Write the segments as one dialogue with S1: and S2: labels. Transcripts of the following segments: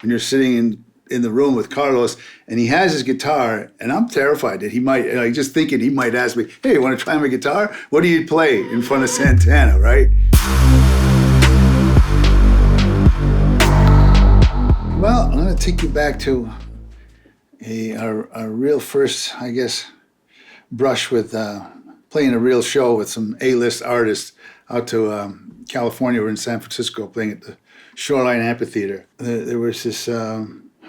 S1: when you're sitting in the room with Carlos and he has his guitar, and I'm terrified that he might, like, just thinking he might ask me, hey, you want to try my guitar? What do you play in front of Santana, right? Well, I'm going to take you back to our real first, I guess, brush with playing a real show with some A-list artists out to California. We're in San Francisco playing at the Shoreline Amphitheater. There was this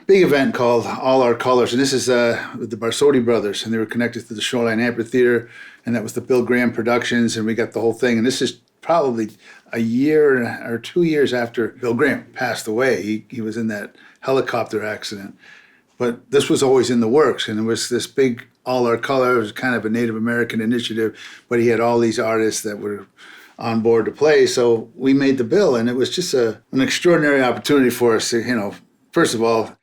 S1: big event called All Our Colors, and this is with the Barsotti brothers, and they were connected to the Shoreline Amphitheater, and that was the Bill Graham Productions, and we got the whole thing. And this is probably a year or 2 years after Bill Graham passed away. He was in that helicopter accident. But this was always in the works, and it was this big All Our Colors, it was kind of a Native American initiative, but he had all these artists that were on board to play. So we made the bill, and it was just an extraordinary opportunity for us to, first of all, a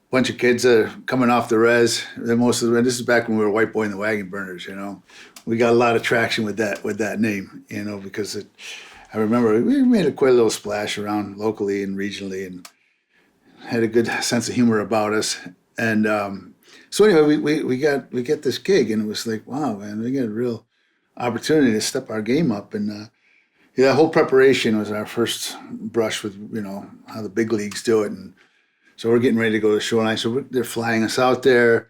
S1: bunch of kids coming off the res. This is back when we were White Boy and the Wagon Burners. We got a lot of traction with that name, because I remember we made quite a little splash around locally and regionally, and had a good sense of humor about us. And so anyway, we get this gig, and it was like, wow, man, we got a real opportunity to step our game up. And that whole preparation was our first brush with how the big leagues do it. And so we're getting ready to go to Shoreline. So they're flying us out there.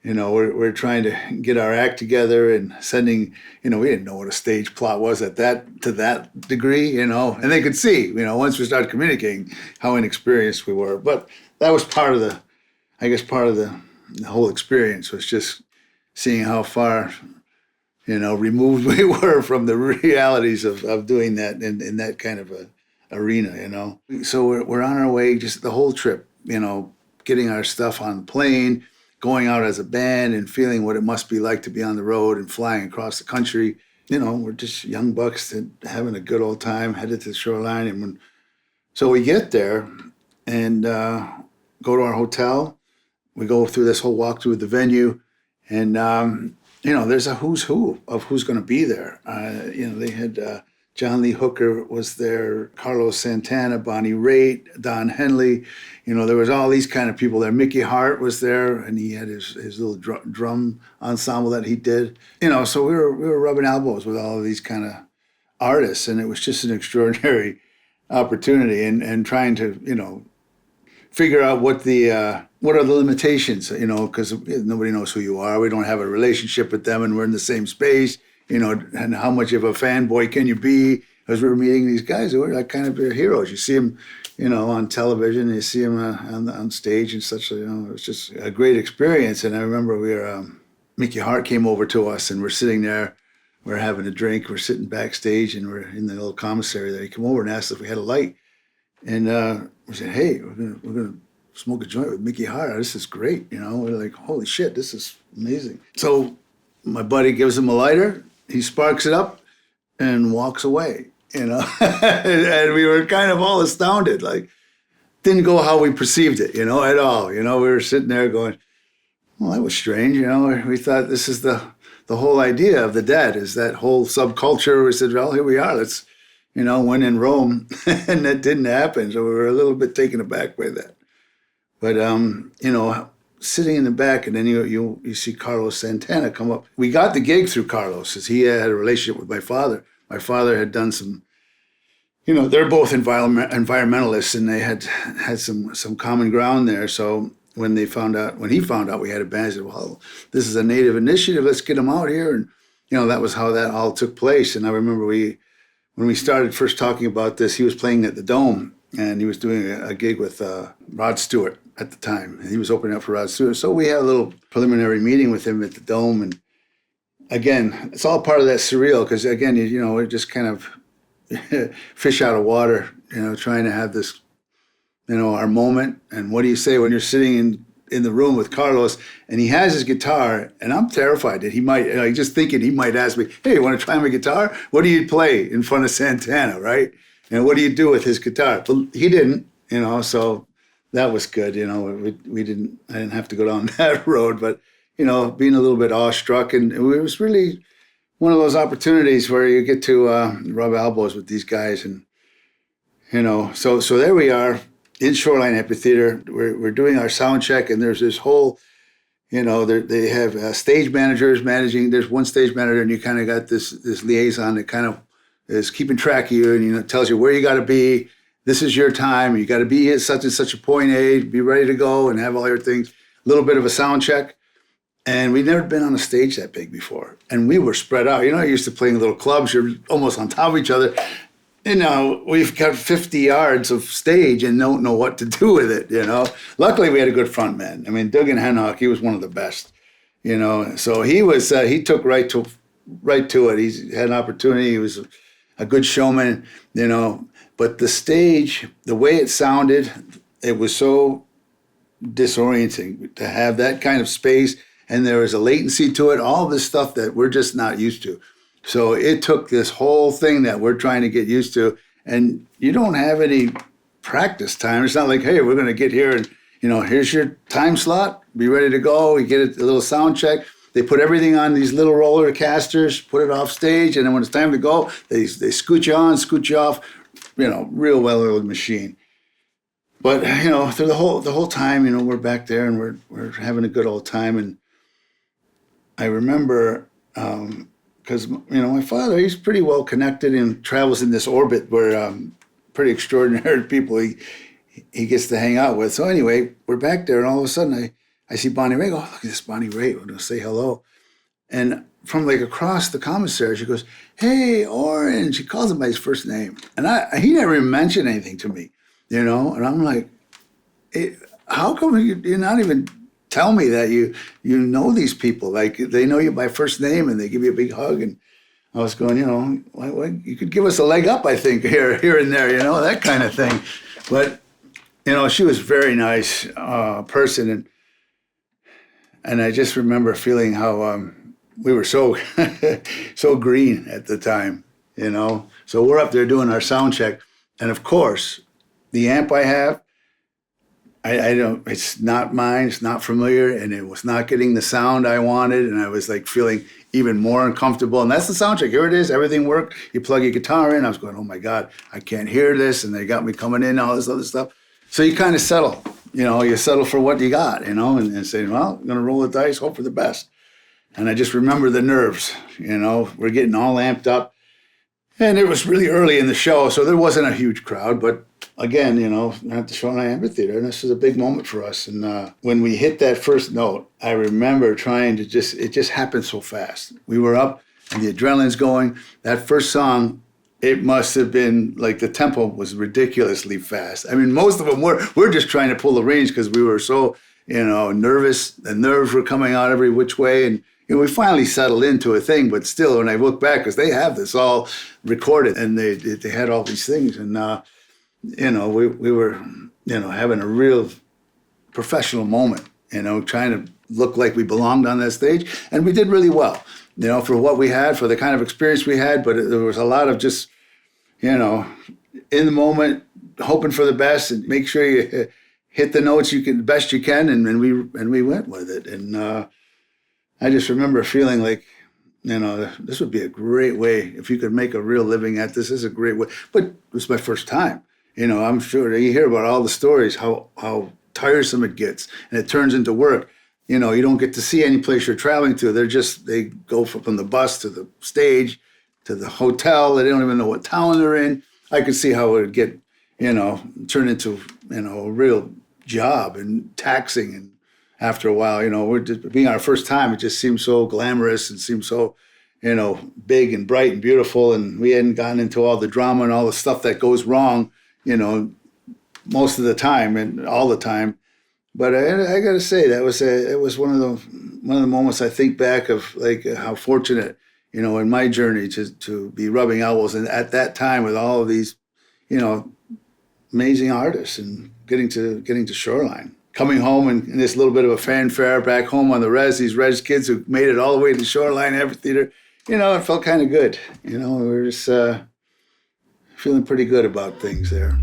S1: We're trying to get our act together and sending. We didn't know what a stage plot was to that degree. And they could see. Once we started communicating, how inexperienced we were. But that was part of the whole experience, was just seeing how far removed we were from the realities of doing that in that kind of a arena. So we're on our way, just the whole trip, getting our stuff on the plane, going out as a band and feeling what it must be like to be on the road and flying across the country. We're just young bucks having a good old time, headed to the Shoreline. And so we get there and go to our hotel. We go through this whole walkthrough of the venue, and there's a who's who of who's going to be there. They had John Lee Hooker was there, Carlos Santana, Bonnie Raitt, Don Henley. There was all these kind of people there. Mickey Hart was there, and he had his little drum ensemble that he did. So we were rubbing elbows with all of these kind of artists, and it was just an extraordinary opportunity, and trying to figure out what are the limitations, because nobody knows who you are. We don't have a relationship with them, and we're in the same space, and how much of a fanboy can you be? As we were meeting these guys who were like kind of your heroes. You see them, on television, you see them on stage and such. It was just a great experience. And I remember Mickey Hart came over to us, and we're sitting there, we're having a drink, we're sitting backstage, and we're in the little commissary there. He came over and asked if we had a light. And we said, hey, we're gonna smoke a joint with Mickey Hart. This is great, We're like, holy shit, this is amazing. So my buddy gives him a lighter, he sparks it up, and walks away, And we were kind of all astounded, like, didn't go how we perceived it, at all. We were sitting there going, well, that was strange, We thought this is the whole idea of the Dead, is that whole subculture. We said, well, here we are, let's, when in Rome, and that didn't happen. So we were a little bit taken aback by that. But, sitting in the back, and then you see Carlos Santana come up. We got the gig through Carlos, as he had a relationship with my father. My father had done some, they're both environmentalists, and they had some common ground there. So when he found out we had a band, he said, well, this is a Native initiative, let's get them out here. And, that was how that all took place. And I remember when we started first talking about this, he was playing at the Dome, and he was doing a gig with Rod Stewart at the time. And he was opening up for Rod Stewart. So we had a little preliminary meeting with him at the Dome. And again, it's all part of that surreal, because again, we're just kind of fish out of water, trying to have this, our moment. And what do you say when you're sitting in the room with Carlos and he has his guitar, and I'm terrified that he might, just thinking he might ask me, hey, you want to try my guitar? What do you play in front of Santana, right? And what do you do with his guitar? But he didn't, so that was good. I didn't have to go down that road, but, being a little bit awestruck. And it was really one of those opportunities where you get to rub elbows with these guys. And, so there we are. in Shoreline Amphitheater. We're doing our sound check, and there's this whole, they have stage managers managing. There's one stage manager, and you kind of got this liaison that kind of is keeping track of you, and tells you where you got to be. This is your time. You got to be at such and such a point A, be ready to go, and have all your things. A little bit of a sound check. And we'd never been on a stage that big before. And we were spread out. You're used to playing little clubs. You're almost on top of each other. We've got 50 yards of stage and don't know what to do with it, Luckily, we had a good front man. I mean, Duggan Henhock, he was one of the best, So he took right to it. He had an opportunity. He was a good showman, But the stage, the way it sounded, it was so disorienting to have that kind of space. And there was a latency to it, all this stuff that we're just not used to. So it took this whole thing that we're trying to get used to. And you don't have any practice time. It's not like, hey, we're going to get here and, here's your time slot. Be ready to go. We get a little sound check. They put everything on these little roller casters, put it off stage. And then when it's time to go, they scoot you on, scoot you off, real well-oiled machine. But, through the whole time, we're back there and we're having a good old time. And I remember, because, my father, he's pretty well connected and travels in this orbit where pretty extraordinary people he gets to hang out with. So anyway, we're back there and all of a sudden I see Bonnie Ray. I go, oh, look at this Bonnie Ray. We're going to say hello. And from across the commissary, she goes, hey, Oren. She calls him by his first name. And he never even mentioned anything to me, And I'm like, how come you're not even tell me that you know these people, like they know you by first name and they give you a big hug. And I was going, you could give us a leg up, I think, here and there, that kind of thing. But, she was a very nice person. And I just remember feeling how we were so green at the time, So we're up there doing our sound check. And of course, the amp I have, I don't, it's not mine, it's not familiar, and it was not getting the sound I wanted, and I was feeling even more uncomfortable. And that's the sound check. Here it is, everything worked. You plug your guitar in. I was going, oh my God, I can't hear this. And they got me coming in, all this other stuff. So you kind of settle, you settle for what you got, and say, well, I'm going to roll the dice, hope for the best. And I just remember the nerves, we're getting all amped up. And it was really early in the show, so there wasn't a huge crowd, but again, at the Shoreline Amphitheater, and this was a big moment for us. And when we hit that first note, I remember trying to it just happened so fast. We were up and the adrenaline's going. That first song, it must have been the tempo was ridiculously fast. I mean, most of them we're just trying to pull the reins because we were so, nervous. The nerves were coming out every which way. And we finally settled into a thing, but still, when I look back, because they have this all recorded and they had all these things. And, we were, having a real professional moment, trying to look like we belonged on that stage. And we did really well, for what we had, for the kind of experience we had. But there was a lot of just, in the moment, hoping for the best and make sure you hit the notes the best you can. And we went with it. And I just remember feeling like, this would be a great way if you could make a real living at this. This is a great way. But it was my first time. I'm sure you hear about all the stories, how tiresome it gets, and it turns into work. You don't get to see any place you're traveling to. They go from the bus to the stage to the hotel. They don't even know what town they're in. I could see how it would get, turn into, a real job and taxing. And after a while, we're just being our first time. It just seemed so glamorous and seemed so, big and bright and beautiful. And we hadn't gotten into all the drama and all the stuff that goes wrong, most of the time and all the time. But I got to say it was one of the moments I think back of how fortunate, in my journey to be rubbing elbows and at that time with all of these, amazing artists and getting to Shoreline. Coming home and this little bit of a fanfare back home on the these res kids who made it all the way to Shoreline Amphitheater, it felt kind of good. We were just feeling pretty good about things there.